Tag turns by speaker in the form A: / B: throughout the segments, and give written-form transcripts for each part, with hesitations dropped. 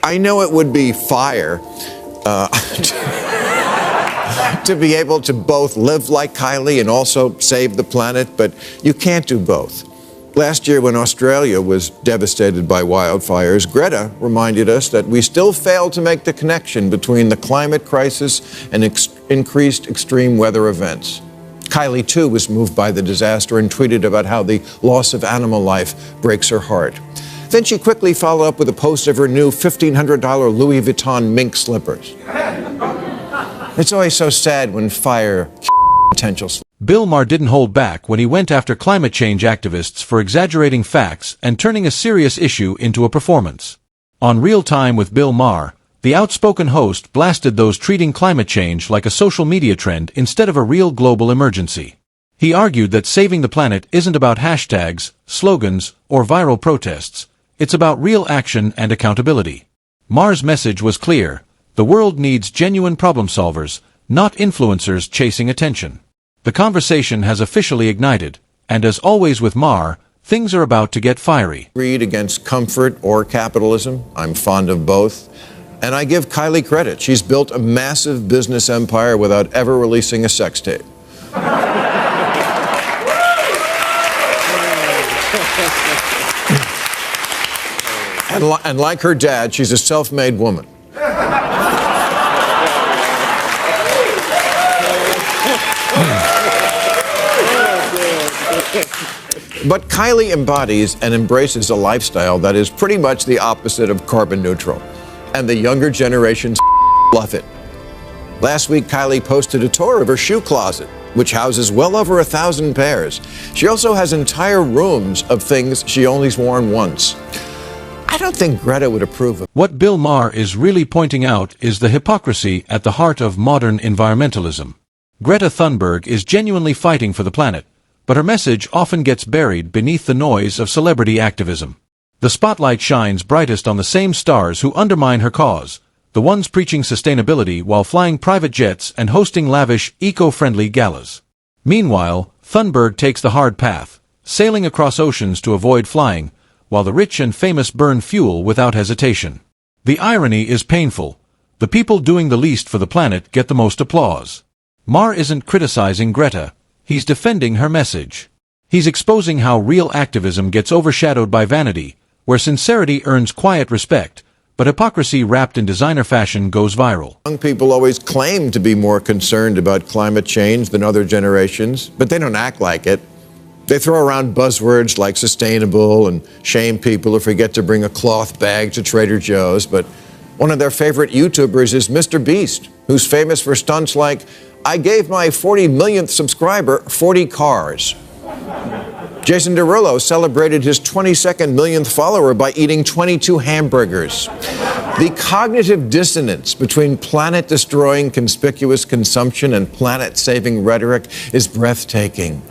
A: I know it would be fire to be able to both live like Kylie and also save the planet, but you can't do both. Last year, when Australia was devastated by wildfires, Greta reminded us that we still fail to make the connection between the climate crisis and increased extreme weather events. Kylie, too, was moved by the disaster and tweeted about how the loss of animal life breaks her heart. Then she quickly followed up with a post of her new $1,500 Louis Vuitton mink slippers. It's always so sad when fire potential slippers.
B: Bill Maher didn't hold back when he went after climate change activists for exaggerating facts and turning a serious issue into a performance. On Real Time with Bill Maher, the outspoken host blasted those treating climate change like a social media trend instead of a real global emergency. He argued that saving the planet isn't about hashtags, slogans, or viral protests. It's about real action and accountability. Maher's message was clear: the world needs genuine problem solvers, not influencers chasing attention. The conversation has officially ignited, and as always with Maher, things are about to get fiery.
A: Greed against comfort or capitalism. I'm fond of both. And I give Kylie credit. She's built a massive business empire without ever releasing a sex tape. And like her dad, she's a self-made woman. But Kylie embodies and embraces a lifestyle that is pretty much the opposite of carbon neutral. And the younger generations love it. Last week, Kylie posted a tour of her shoe closet, which houses well over 1,000 pairs. She also has entire rooms of things she only's worn once. I don't think Greta would approve of.
B: What Bill Maher is really pointing out is the hypocrisy at the heart of modern environmentalism. Greta Thunberg is genuinely fighting for the planet, but her message often gets buried beneath the noise of celebrity activism. The spotlight shines brightest on the same stars who undermine her cause, the ones preaching sustainability while flying private jets and hosting lavish, eco-friendly galas. Meanwhile, Thunberg takes the hard path, sailing across oceans to avoid flying, while the rich and famous burn fuel without hesitation. The irony is painful. The people doing the least for the planet get the most applause. Maher isn't criticizing Greta. He's defending her message. He's exposing how real activism gets overshadowed by vanity, where sincerity earns quiet respect, but hypocrisy wrapped in designer fashion goes viral.
A: Young people always claim to be more concerned about climate change than other generations, but they don't act like it. They throw around buzzwords like sustainable and shame people who forget to bring a cloth bag to Trader Joe's, but one of their favorite YouTubers is Mr. Beast, who's famous for stunts like, "I gave my 40 millionth subscriber 40 cars." Jason Derulo celebrated his 22nd millionth follower by eating 22 hamburgers. The cognitive dissonance between planet-destroying conspicuous consumption and planet-saving rhetoric is breathtaking.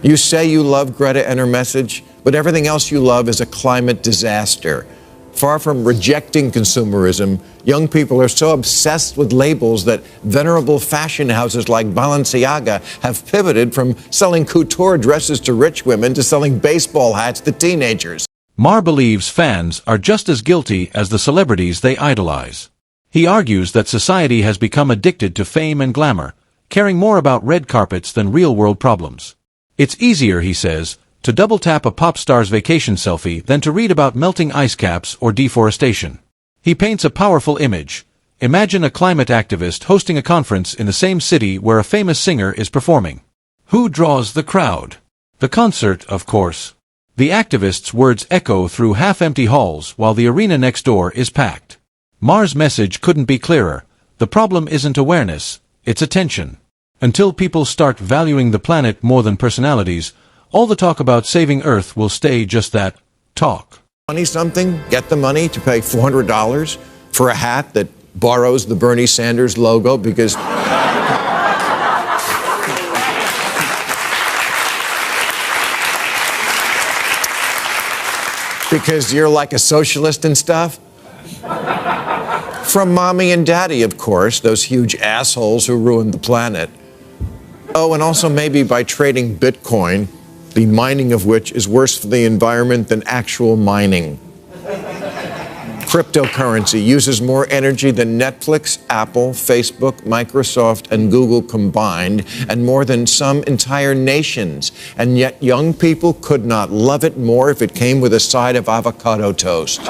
A: You say you love Greta and her message, but everything else you love is a climate disaster. Far from rejecting consumerism, young people are so obsessed with labels that venerable fashion houses like Balenciaga have pivoted from selling couture dresses to rich women to selling baseball hats to teenagers.
B: Maher believes fans are just as guilty as the celebrities they idolize. He argues that society has become addicted to fame and glamour, caring more about red carpets than real-world problems. It's easier, he says, to double-tap a pop star's vacation selfie than to read about melting ice caps or deforestation. He paints a powerful image. Imagine a climate activist hosting a conference in the same city where a famous singer is performing. Who draws the crowd? The concert, of course. The activist's words echo through half-empty halls while the arena next door is packed. Maher's message couldn't be clearer. The problem isn't awareness, it's attention. Until people start valuing the planet more than personalities, all the talk about saving Earth will stay just that, talk.
A: 20-something get the money to pay $400 for a hat that borrows the Bernie Sanders logo because you're like a socialist and stuff? From mommy and daddy, of course, those huge assholes who ruined the planet. Oh, and also maybe by trading Bitcoin, the mining of which is worse for the environment than actual mining. Cryptocurrency uses more energy than Netflix, Apple, Facebook, Microsoft, and Google combined, and more than some entire nations. And yet young people could not love it more if it came with a side of avocado toast.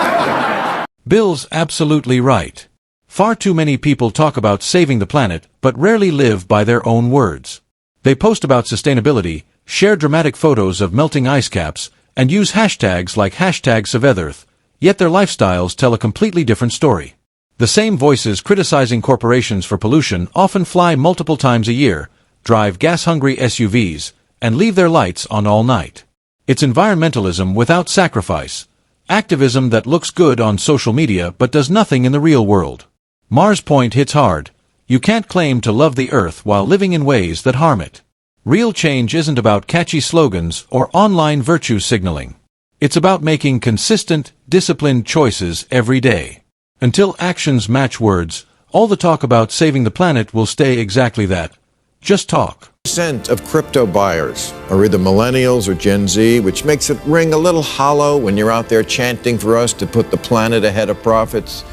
B: Bill's absolutely right. Far too many people talk about saving the planet, but rarely live by their own words. They post about sustainability, share dramatic photos of melting ice caps, and use hashtags like #SaveEarth, yet their lifestyles tell a completely different story. The same voices criticizing corporations for pollution often fly multiple times a year, drive gas-hungry SUVs, and leave their lights on all night. It's environmentalism without sacrifice, activism that looks good on social media but does nothing in the real world. Maher's point hits hard. You can't claim to love the earth while living in ways that harm it. Real change isn't about catchy slogans or online virtue signaling. It's about making consistent, disciplined choices every day. Until actions match words, all the talk about saving the planet will stay exactly that. Just talk.
A: Percent of crypto buyers are either millennials or Gen Z, which makes it ring a little hollow when you're out there chanting for us to put the planet ahead of profits.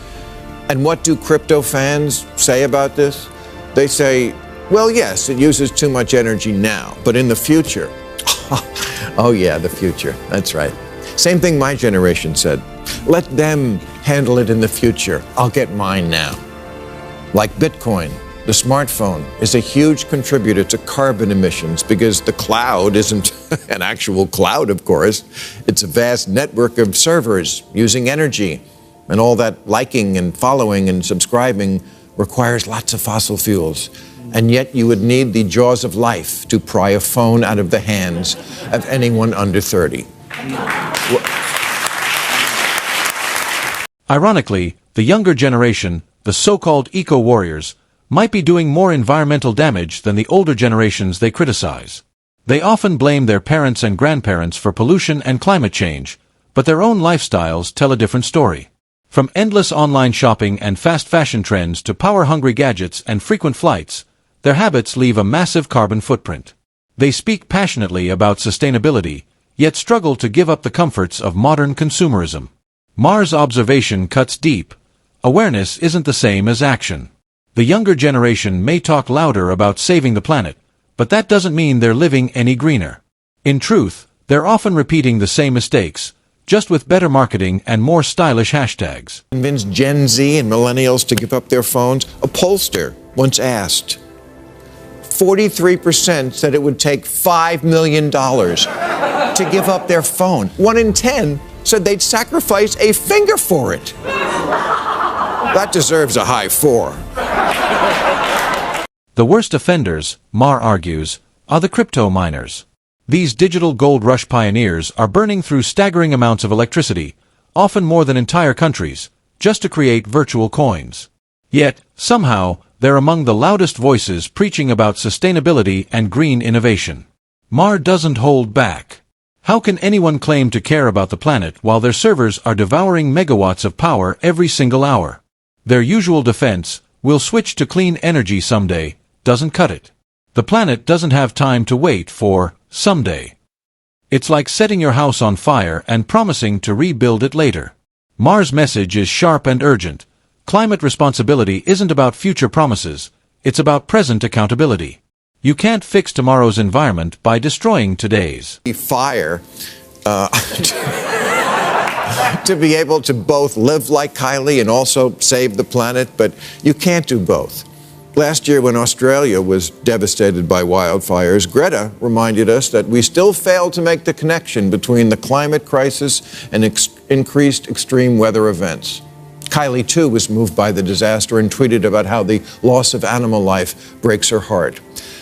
A: And what do crypto fans say about this? They say, well, yes, it uses too much energy now, but in the future, oh yeah, the future, that's right. Same thing my generation said. Let them handle it in the future. I'll get mine now. Like Bitcoin, the smartphone is a huge contributor to carbon emissions because the cloud isn't an actual cloud, of course. It's a vast network of servers using energy, and all that liking and following and subscribing requires lots of fossil fuels. And yet you would need the jaws of life to pry a phone out of the hands of anyone under 30.
B: Ironically, the younger generation, the so-called eco-warriors, might be doing more environmental damage than the older generations they criticize. They often blame their parents and grandparents for pollution and climate change, but their own lifestyles tell a different story. From endless online shopping and fast fashion trends to power-hungry gadgets and frequent flights, their habits leave a massive carbon footprint. They speak passionately about sustainability, yet struggle to give up the comforts of modern consumerism. Maher's observation cuts deep. Awareness isn't the same as action. The younger generation may talk louder about saving the planet, but that doesn't mean they're living any greener. In truth, they're often repeating the same mistakes, just with better marketing and more stylish hashtags.
A: Convince Gen Z and millennials to give up their phones? A pollster once asked. 43% said it would take $5 million to give up their phone. 1 in 10 said they'd sacrifice a finger for it. That deserves a high 4.
B: The worst offenders, Maher argues, are the crypto miners. These digital gold rush pioneers are burning through staggering amounts of electricity, often more than entire countries, just to create virtual coins. Yet, somehow, they're among the loudest voices preaching about sustainability and green innovation. Maher doesn't hold back. How can anyone claim to care about the planet while their servers are devouring megawatts of power every single hour? Their usual defense, we'll switch to clean energy someday, doesn't cut it. The planet doesn't have time to wait for someday. It's like setting your house on fire and promising to rebuild it later. Maher's message is sharp and urgent. Climate responsibility isn't about future promises, it's about present accountability. You can't fix tomorrow's environment by destroying today's.
A: Fire to be able to both live like Kylie and also save the planet, but you can't do both. Last year, when Australia was devastated by wildfires, Greta reminded us that we still fail to make the connection between the climate crisis and increased extreme weather events. Kylie, too, was moved by the disaster and tweeted about how the loss of animal life breaks her heart.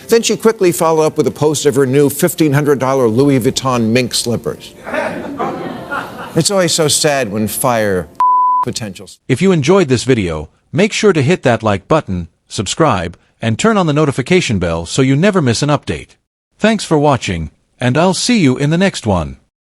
A: Then she quickly followed up with a post of her new $1,500 Louis Vuitton mink slippers. It's always so sad when fire potentials.
B: If you enjoyed this video, make sure to hit that like button, subscribe, and turn on the notification bell so you never miss an update. Thanks for watching, and I'll see you in the next one.